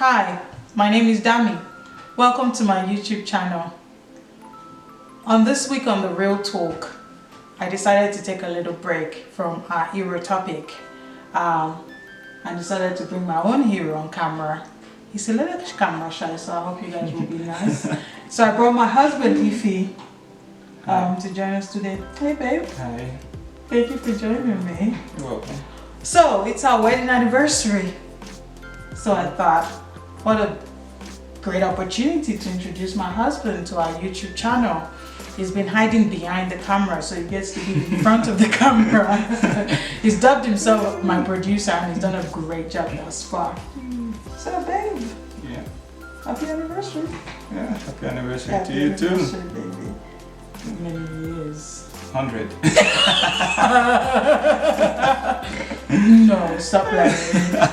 Hi, my name is Dami. Welcome to my YouTube channel. On this week on The Real Talk, I decided to take a little break from our hero topic. I decided to bring my own hero on camera. He's a little camera shy, so I hope you guys will be nice. So I brought my husband, Ify, to join us today. Hey babe. Hi. Thank you for joining me. You're welcome. So it's our wedding anniversary. So I thought, what a great opportunity to introduce my husband to our YouTube channel. He's been hiding behind the camera, so he gets to be in front of the camera. He's dubbed himself my producer and he's done a great job thus far. So babe, Yeah. happy anniversary. Yeah. Happy anniversary Happy to you anniversary, too. baby. Many years. 100. No, stop lying.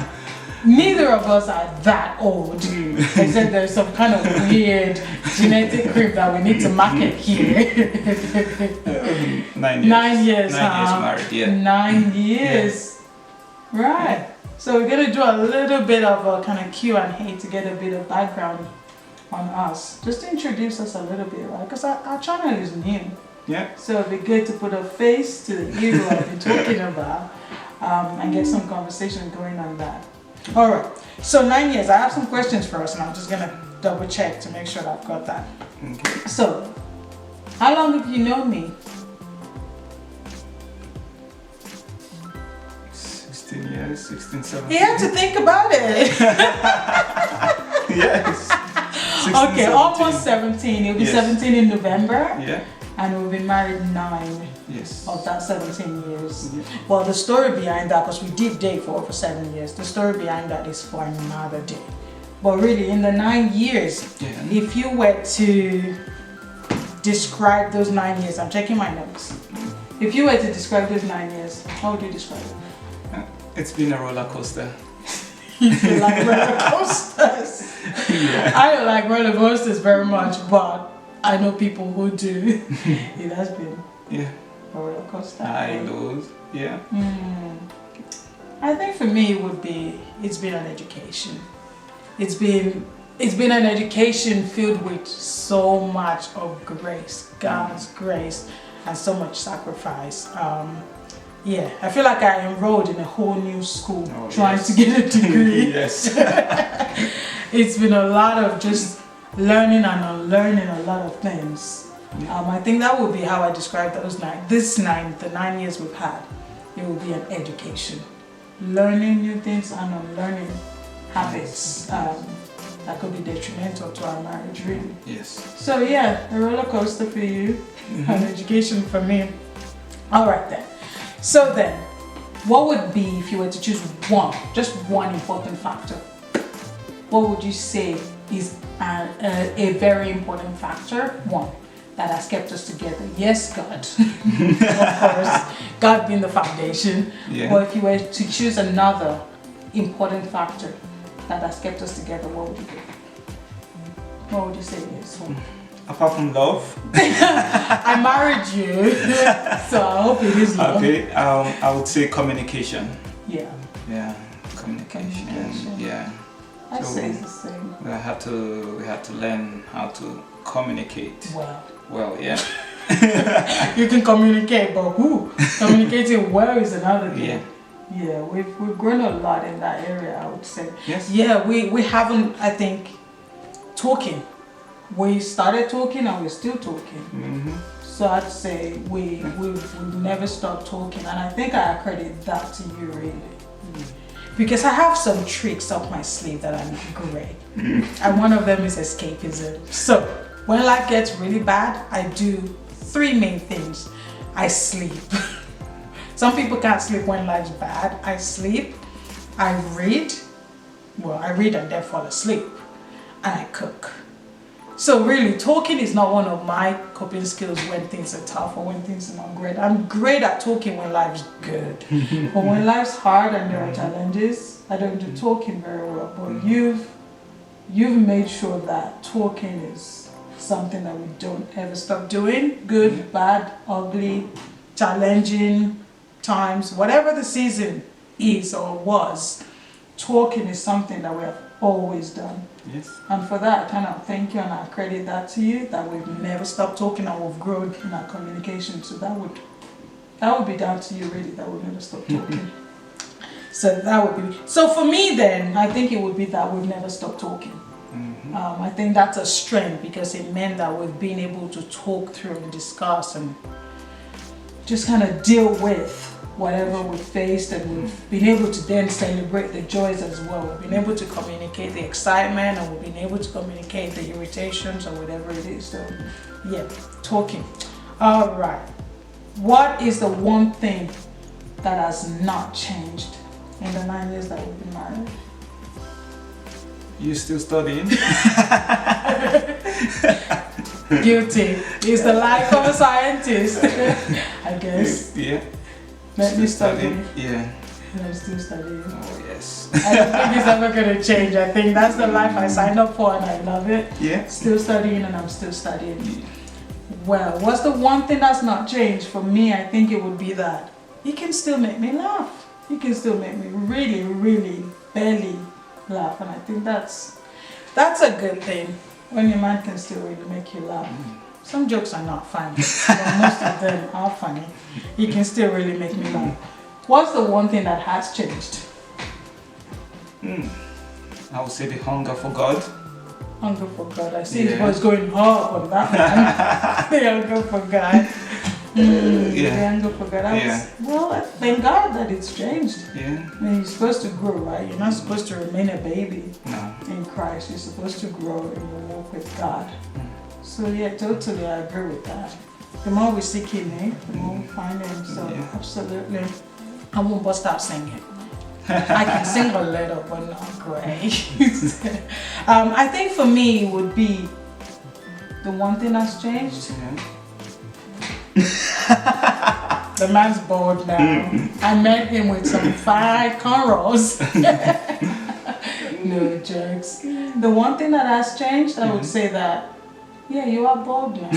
Neither of us are that old. Except there's some kind of weird genetic creep that we need to market here. 9 years. 9 years, 9 years married, yeah. 9 years. Right. So we're gonna do a little bit of a kind of Q&A to get a bit of background on us. Just to introduce us a little bit, right? Because our channel is new. Yeah. So it'd be good to put a face to the hero I've been talking about and get some conversation going on that. Alright, so 9 years. I have some questions for us and I'm just gonna double check to make sure that I've got that. Okay. So, how long have you known me? 16 years, 16, 17. You have to think about it. Yes. 16, Okay, 17. almost 17. You'll be Yes. 17 in November. Yeah. And we've been married 9 Yes. of that 17 years. Yeah. Well, the story behind that, because we did date for over 7 years, the story behind that is for another day. But really, in the 9 years, Yeah. if you were to describe those 9 years, I'm checking my notes. If you were to describe those 9 years, how would you describe it? It's been a roller coaster. You feel like roller coasters. Yeah. I don't like roller coasters very much, but I know people who do. It has been Yeah. a roller coaster. High, lows. Yeah. I think for me it would be, it's been an education. It's been an education filled with so much of grace, God's grace, and so much sacrifice. Yeah, I feel like I enrolled in a whole new school trying to get a degree. Yes. It's been a lot of just learning and unlearning a lot of things. I think that would be how I describe those 9. The 9 years we've had, it will be an education. Learning new things and unlearning habits that could be detrimental to our marriage, really. Yes. So yeah, a roller coaster for you, an education for me. All right then. So then, what would be, if you were to choose one, just one important factor, what would you say is a very important factor, one, that has kept us together? Yes, God, of course, God being the foundation. Yeah. But if you were to choose another important factor that has kept us together, what would you do? What would you say it is? Apart from love. I married you, so I hope it is love. Okay. I would say communication. Yeah, Yeah. Communication. Yeah. I So- say it's the same. We have to learn how to communicate. Well, Yeah. you can communicate, but who? Communicating well is another thing. Yeah. Yeah, we've grown a lot in that area, I would say. Yes. Yeah, we haven't, I think, talking. We started talking and we're still talking. Mm-hmm. So I'd say we've never stopped talking, and I think I credit that to you, really. Because I have some tricks up my sleeve that are not great. And one of them is escapism. So when life gets really bad, I do 3 main things. I sleep. Some people can't sleep when life's bad. I sleep, I read. Well, I read and then fall asleep. And I cook. So really, talking is not one of my coping skills when things are tough or when things are not great. I'm great at talking when life's good. But when life's hard and there are challenges, I don't do talking very well. But you've made sure that talking is something that we don't ever stop doing. Good, bad, ugly, challenging times, whatever the season is or was, talking is something that we have always done. Yes. And for that, I kind of thank you and I credit that to you, that we've never stopped talking and we've grown in our communication. So that would be down to you really, that we've never stopped talking. So that would be, so for me then, I think it would be that we've never stopped talking. I think that's a strength because it meant that we've been able to talk through and discuss and just kind of deal with whatever we faced, and we've been able to then celebrate the joys as well. We've been able to communicate the excitement, and we've been able to communicate the irritations or whatever it is. So yeah, talking. All right. What is the one thing that has not changed in the 9 years that we've been married? You still studying? Guilty. It's the life of a scientist, I guess. Yeah. Let me Still study. Yeah. And I'm still studying. Oh yes. I don't think it's ever going to change. I think that's the life I signed up for and I love it. Yeah. Still studying and I'm still studying. Well, what's the one thing that's not changed for me? I think it would be that you can still make me laugh. You can still make me really, really barely laugh. And I think that's a good thing. When your man can still really make you laugh. Some jokes are not funny, but most of them are funny. You can still really make me laugh. What's the one thing that has changed? I would say the hunger for God. Hunger for God. I see it was going hard on that one. The hunger for God. The hunger for God. Well, I thank God that it's changed. Yeah. I mean, you're supposed to grow, right? You're not supposed to remain a baby No. in Christ. You're supposed to grow in your walk with God. So yeah, totally, I agree with that. The more we seek Him, the more we find Him. So absolutely, I won't bust out singing. I can sing a little, but not great. I think for me it would be the one thing that's changed. The man's bored now. I met him with some fine cornrows. No jokes. The one thing that has changed, I would say that, yeah, you are bored now.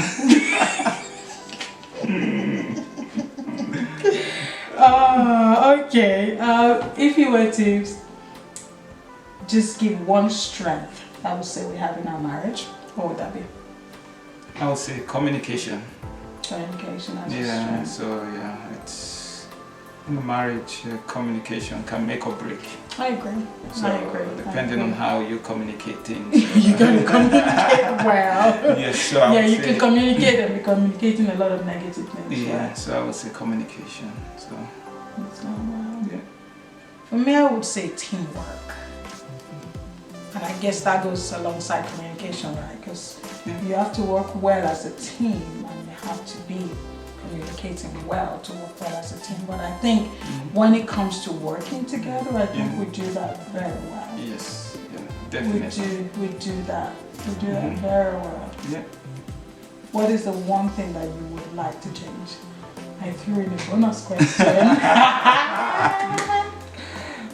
Okay. If you were to just give one strength, I would say we have in our marriage, what would that be? I would say communication. Communication as a strength. So it's in a marriage, communication can make or break. I agree. So I agree. depending on how you communicate things. You gotta communicate well. Yes, so I yeah, would you say, can communicate and be communicating a lot of negative things. Yeah, right? so I would say communication. So yeah. For me, I would say teamwork. And I guess that goes alongside communication, right? Because you have to work well as a team and you have to be communicating well to work well as a team. But I think when it comes to working together, I think we do that very well. Yes, yeah, definitely. We do that. We do that very well. Yeah. What is the one thing that you would like to change? I threw in a bonus question.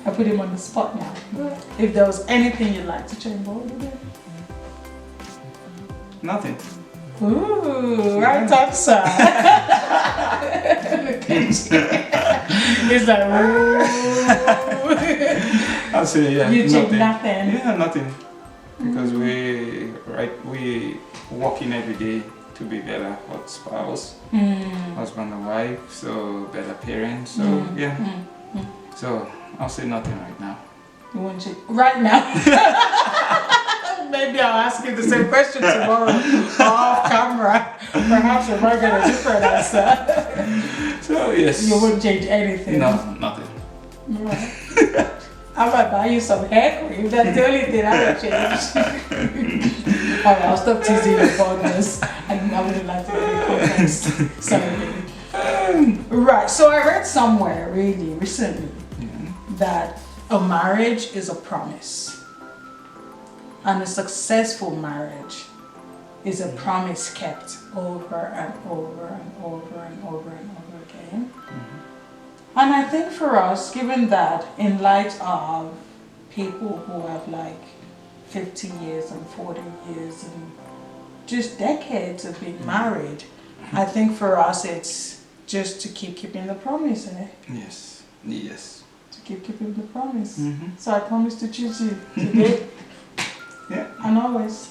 I put him on the spot now. If there was anything you'd like to change, what would it be? Nothing. Ooh, right answer. Look at you. He's like, ooh. I'll say You change nothing. Yeah, nothing. Because we working every day to be better hot spouse, husband and wife, so better parents. So So I'll say nothing right now. You won't change right now. Maybe I'll ask you the same question tomorrow off camera. Perhaps you might get a different answer. So yes. You wouldn't change anything. No, nothing. Right. I might buy you some hair cream. That's the only thing I would change. Alright, I'll stop teasing you about this. I wouldn't like to get in context. Sorry. Right, so I read somewhere really recently that a marriage is a promise. And a successful marriage is a promise kept over and over and over and over and over again. And I think for us, given that in light of people who have like 50 years and 40 years and just decades of being married, I think for us it's just to keeping the promise, Yes. Yes. to keep keeping the promise. Mm-hmm. So I promise to choose you today Yeah, and always.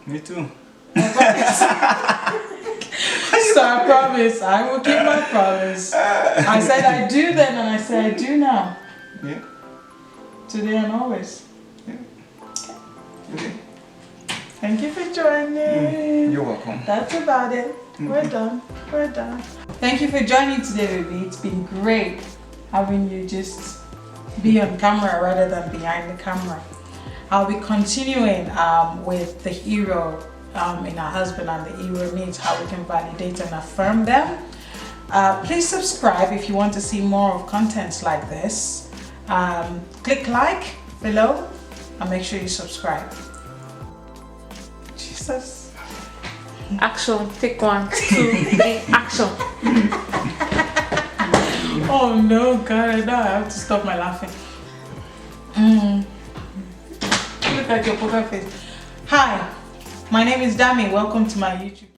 me too. I promise. So I promise I will keep my promise. I said I do then, and I said I do now. Yeah. Today and always. Okay. Thank you for joining. You're welcome. That's about it. We're done. We're done. Thank you for joining today, baby. It's been great having you just be on camera rather than behind the camera. I'll be continuing with the hero in our husband and the hero needs, how we can validate and affirm them. Please subscribe if you want to see more of contents like this. Click like below and make sure you subscribe. Jesus. Action. Take 1, 2, 3. Action. Oh no, God, now I have to stop my laughing. Look at your poker face. Hi, my name is Dami. Welcome to my YouTube.